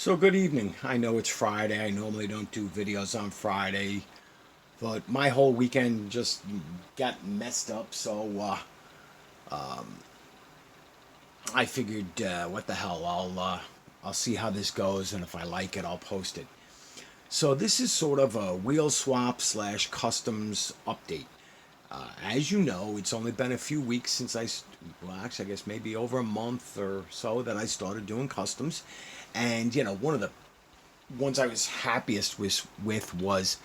So good evening. I know it's Friday. I normally don't do videos on Friday, but my whole weekend just got messed up. So I figured, what the hell? I'll see how this goes, and if I like it, I'll post it. So this is sort of a wheel swap slash customs update. As you know, it's only been a few weeks since well, actually, I guess maybe over a month or so that I started doing customs, and one of the ones I was happiest with was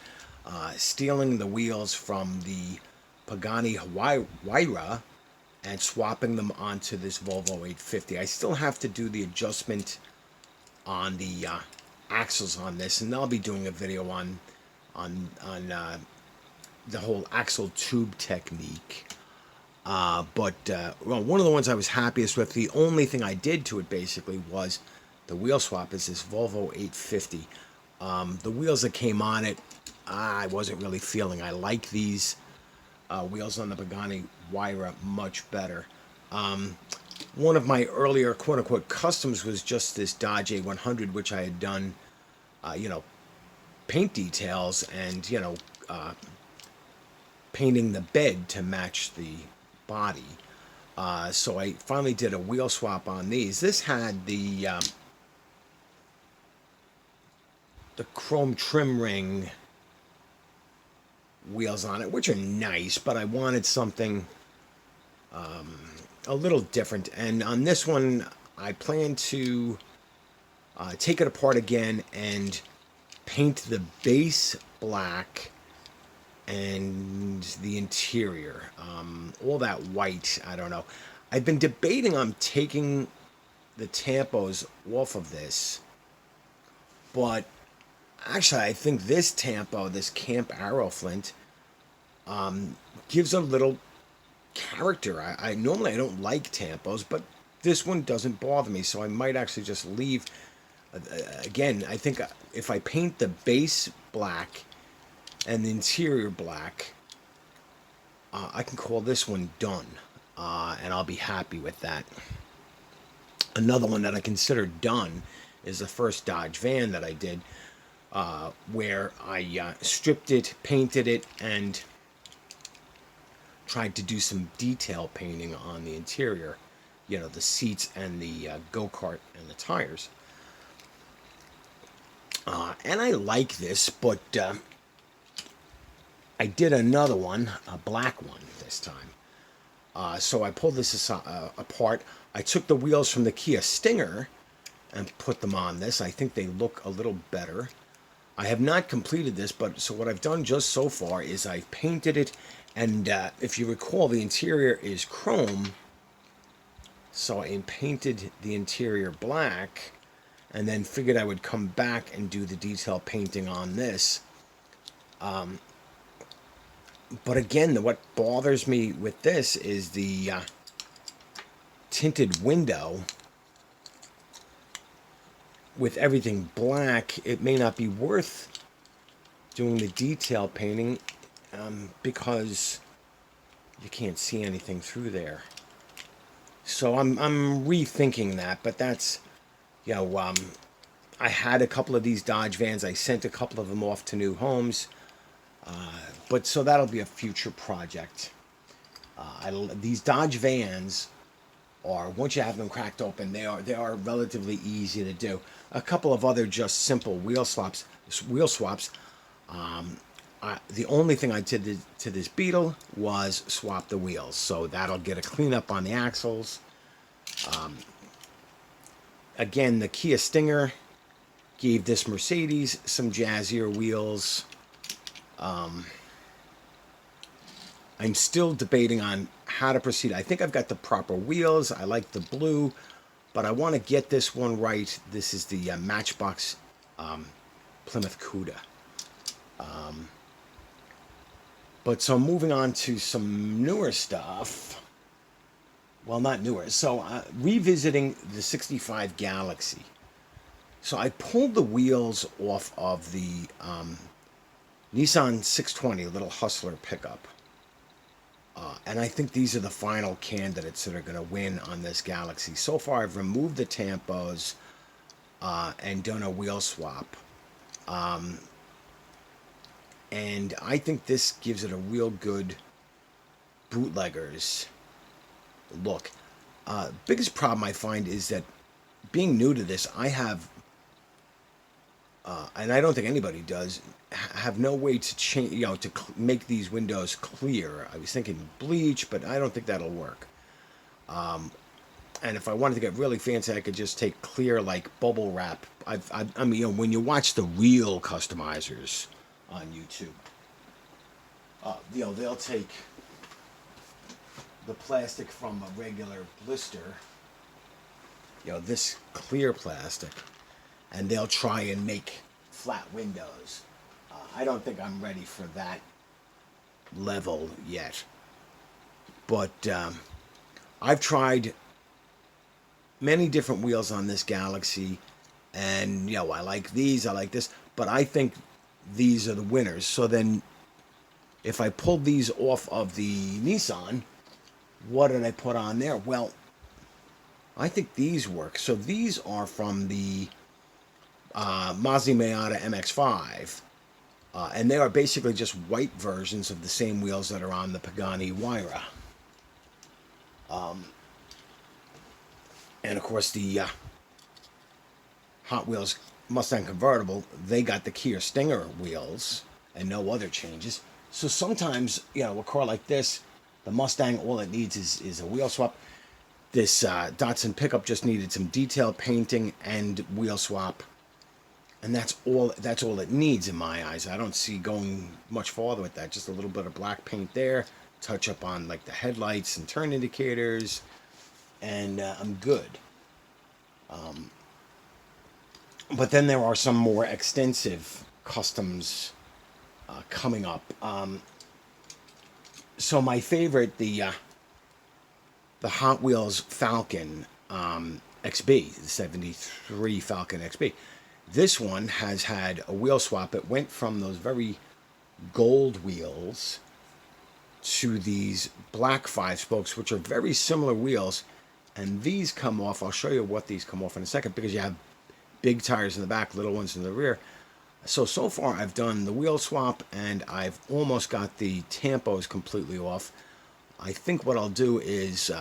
stealing the wheels from the Pagani Huayra and swapping them onto this Volvo 850. I still have to do the adjustment on the axles on this, and I'll be doing a video on the whole axle tube technique. But one of the ones I was happiest with, the only thing I did to it basically was the wheel swap. Is this Volvo 850. The wheels that came on it, I wasn't really feeling. I like these wheels on the Pagani Huayra much better. One of my earlier quote-unquote customs was just this Dodge A100, which I had done, paint details and, painting the bed to match the body. So I finally did a wheel swap on these. This had the chrome trim ring wheels on it, which are nice, but I wanted something a little different. And on this one, I plan to take it apart again and paint the base black and the interior, all that white. I don't know. I've been debating on taking the tampos off of this, but actually, I think this tampo, this Camp Arrow Flint, gives a little character. I normally I don't like tampos, but this one doesn't bother me, so I might actually just leave. Again, I think if I paint the base black and the interior black, I can call this one done, and I'll be happy with that. Another one that I consider done is the first Dodge van that I did, where I stripped it, painted it, and tried to do some detail painting on the interior, the seats and the go-kart and the tires. And I like this, but I did another one, a black one this time. So I pulled this apart. I took the wheels from the Kia Stinger and put them on this. I think they look a little better. I have not completed this, but so what I've done just so far is I've painted it, and if you recall, the interior is chrome, so I painted the interior black, and then figured I would come back and do the detail painting on this. But again, what bothers me with this is the tinted window. With everything black, it may not be worth doing the detail painting, because you can't see anything through there. So I'm rethinking that, but that's, I had a couple of these Dodge vans. I sent a couple of them off to new homes, but so that'll be a future project. These Dodge vans are, once you have them cracked open, they are relatively easy to do. A couple of other just simple wheel swaps. The only thing I did to this Beetle was swap the wheels, so that'll get a cleanup on the axles. Again, the Kia Stinger gave this Mercedes some jazzier wheels. I'm still debating on how to proceed. I think I've got the proper wheels. I like the blue, but I want to get this one right. This is the Matchbox Plymouth Cuda. But so moving on to some newer stuff. Well, not newer. So revisiting the 65 Galaxy. So I pulled the wheels off of the Nissan 620, little hustler pickup. And I think these are the final candidates that are going to win on this Galaxy. So far, I've removed the tampos. and done a wheel swap. And I think this gives it a real good bootleggers look. Biggest problem I find is that being new to this, I have, and I don't think anybody does, have no way to change, to make these windows clear. I was thinking bleach, but I don't think that'll work. And if I wanted to get really fancy, I could just take clear, like, bubble wrap. I mean, when you watch the real customizers on YouTube, they'll take the plastic from a regular blister, this clear plastic, and they'll try and make flat windows. I don't think I'm ready for that level yet. But I've tried many different wheels on this Galaxy, and I like these, I like this, but I think these are the winners. So then, if I pulled these off of the Nissan, what did I put on there? Well, I think these work. So these are from the Mazda Miata MX-5, and they are basically just white versions of the same wheels that are on the Pagani Huayra. And of course, the Hot Wheels Mustang convertible, they got the Kia Stinger wheels and no other changes. So sometimes, a car like this, the Mustang, all it needs is a wheel swap. This Datsun pickup just needed some detail painting and wheel swap, and that's all it needs in my eyes. I don't see going much farther with that. Just a little bit of black paint there, touch up on like the headlights and turn indicators, and I'm good. But then there are some more extensive customs coming up. So my favorite, the Hot Wheels Falcon XB, the 73 Falcon XB. This one has had a wheel swap. It went from those very gold wheels to these black 5-spokes, which are very similar wheels. And these come off. I'll show you what these come off in a second, because you have big tires in the back, little ones in the rear. So far I've done the wheel swap, and I've almost got the tampos completely off. I think what I'll do is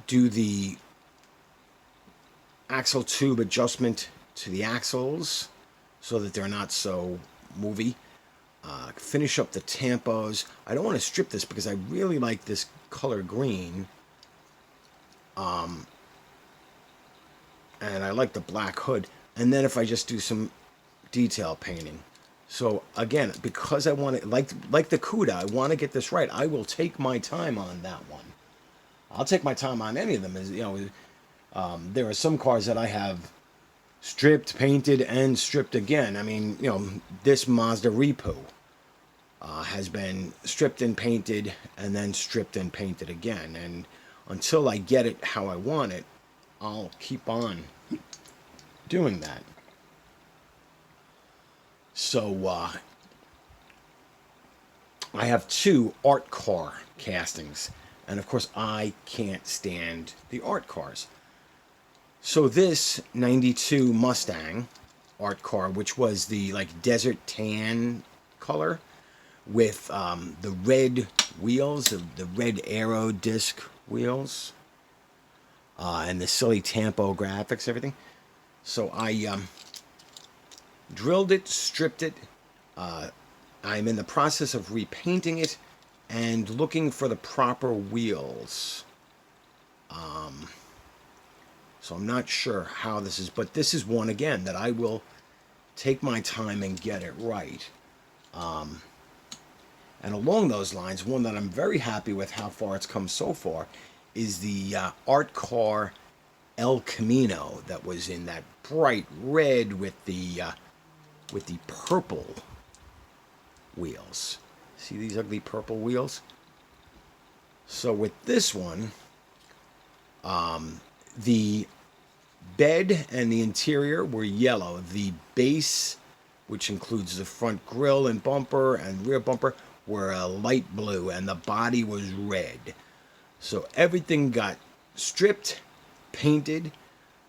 do the axle tube adjustment to the axles so that they're not so movie. Finish up the tampos. I don't want to strip this because I really like this color green. And I like the black hood. And then if I just do some detail painting. So again, because I want to, like the CUDA, I want to get this right. I will take my time on that one. I'll take my time on any of them. There are some cars that I have stripped, painted, and stripped again. I mean, this Mazda Repo has been stripped and painted, and then stripped and painted again. And until I get it how I want it, I'll keep on doing that. So I have 2 art car castings, and of course I can't stand the art cars. So this 92 Mustang art car, which was the like desert tan color with the red wheels, the red aero disc wheels, and the silly Tampo graphics, everything. So I drilled it, stripped it. I'm in the process of repainting it and looking for the proper wheels. So I'm not sure how this is, but this is one, again, that I will take my time and get it right. And along those lines, one that I'm very happy with how far it's come so far is the art car El Camino that was in that bright red with the purple wheels. See these ugly purple wheels? So with this one, the bed and the interior were yellow. The base, which includes the front grille and bumper and rear bumper, were a light blue, and the body was red. So everything got stripped, painted.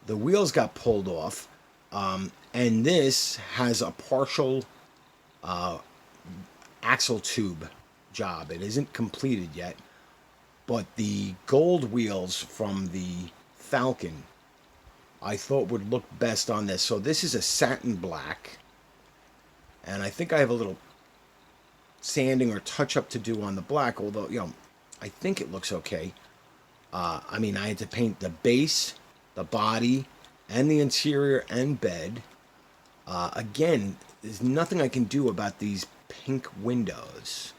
the wheels got pulled off, and this has a partial axle tube job. It isn't completed yet, but the gold wheels from the Falcon I thought would look best on this. So this is a satin black, and I think I have a little sanding or touch up to do on the black, although, I think it looks okay. I mean, I had to paint the base, the body, and the interior and bed. Again, there's nothing I can do about these pink windows.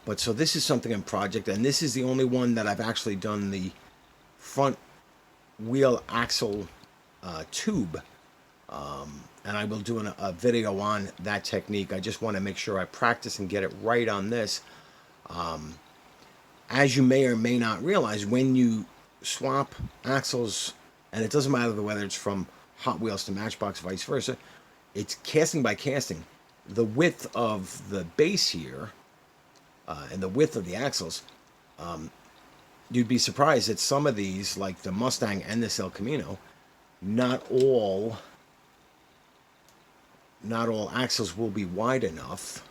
But so this is something in project, and this is the only one that I've actually done the front wheel axle tube. And I will do a video on that technique. I just want to make sure I practice and get it right on this. As you may or may not realize, when you swap axles, and it doesn't matter whether it's from Hot Wheels to Matchbox, vice versa, it's casting by casting. The width of the base here and the width of the axles, you'd be surprised that some of these, like the Mustang and this El Camino, not all axles will be wide enough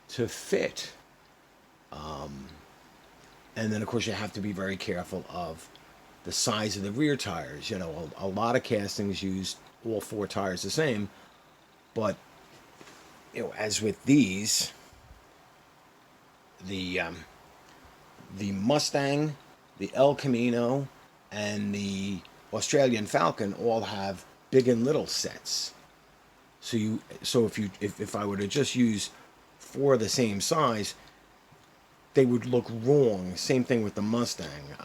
to fit. And then, of course, you have to be very careful of the size of the rear tires. A lot of castings use all four tires the same, but as with these, the Mustang, the El Camino, and the Australian Falcon all have big and little sets. So if I were to just use four the same size, they would look wrong. Same thing with the Mustang.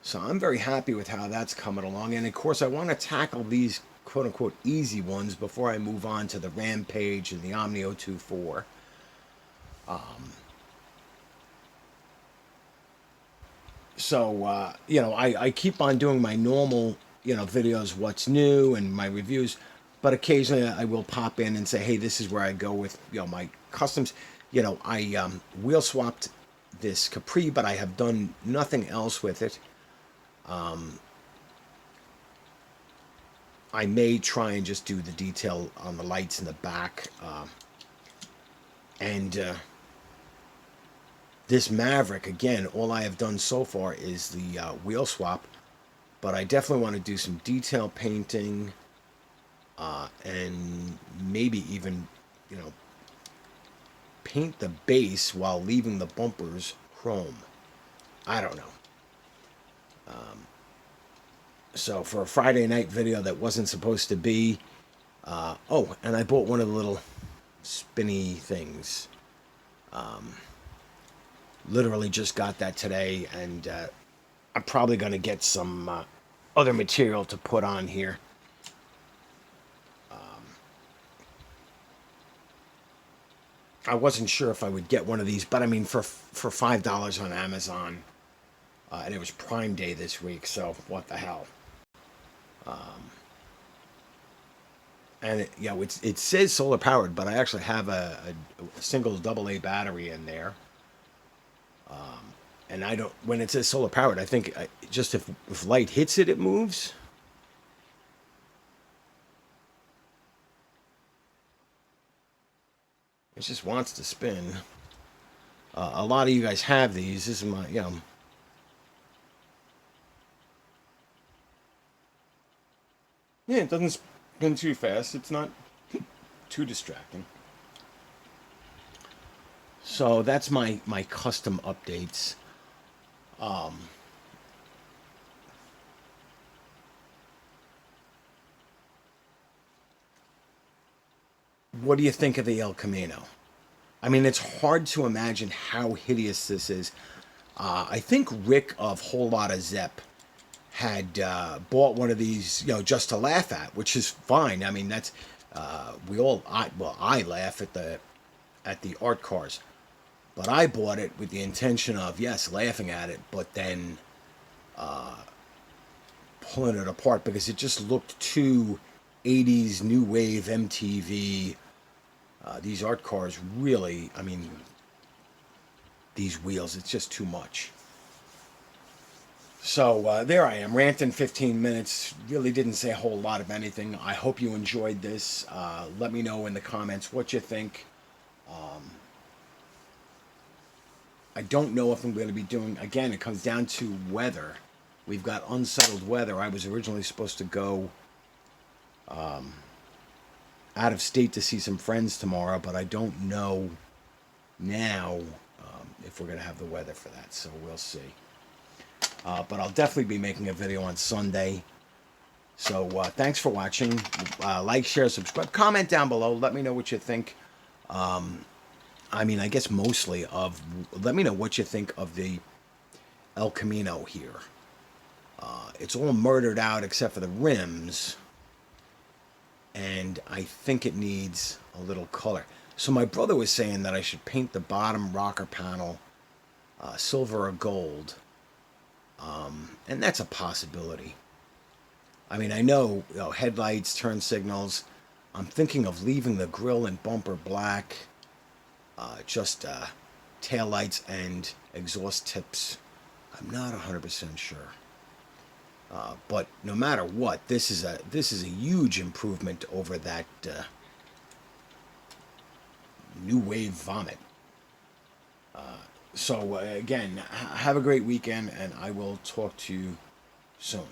So I'm very happy with how that's coming along. And of course, I want to tackle these quote unquote easy ones before I move on to the Rampage and the Omni 024. I keep on doing my normal, videos, what's new and my reviews, but occasionally I will pop in and say, hey, this is where I go with, my customs. I wheel swapped this Capri, but I have done nothing else with it. I may try and just do the detail on the lights in the back. And this Maverick, again, all I have done so far is the wheel swap, but I definitely want to do some detail painting and maybe even, paint the base while leaving the bumpers chrome. I don't know. So for a Friday night video that wasn't supposed to be, and I bought one of the little spinny things. Literally just got that today, and I'm probably going to get some other material to put on here. I wasn't sure if I would get one of these, but I mean, for $5 on Amazon, and it was Prime Day this week, so what the hell. And it says solar powered, but I actually have a single AA battery in there. And I don't, when it says solar powered, I think just if light hits it, it moves. It just wants to spin. A lot of you guys have these. This is my, yeah, it doesn't spin too fast. It's not too distracting. So that's my custom updates. What do you think of the El Camino? I mean, it's hard to imagine how hideous this is. I think Rick of Whole Lotta Zepp had bought one of these, just to laugh at, which is fine. I mean, that's I laugh at the art cars, but I bought it with the intention of, yes, laughing at it, but then pulling it apart because it just looked too 80s new wave MTV. These art cars really, I mean, these wheels, it's just too much. So there I am, ranting 15 minutes. Really didn't say a whole lot of anything. I hope you enjoyed this. Let me know in the comments what you think. I don't know if I'm going to be doing, again, it comes down to weather. We've got unsettled weather. I was originally supposed to go out of state to see some friends tomorrow, but I don't know now if we're going to have the weather for that, so we'll see. But I'll definitely be making a video on Sunday. So thanks for watching. Like, share, subscribe, comment down below. Let me know what you think. I mean, I guess mostly of, let me know what you think of the El Camino here. It's all murdered out except for the rims. And I think it needs a little color. So my brother was saying that I should paint the bottom rocker panel silver or gold. And that's a possibility. I mean, I know, headlights, turn signals. I'm thinking of leaving the grille and bumper black. Just tail lights and exhaust tips. I'm not 100% sure. But no matter what, this is a huge improvement over that New Wave Vomit. So again, have a great weekend, and I will talk to you soon.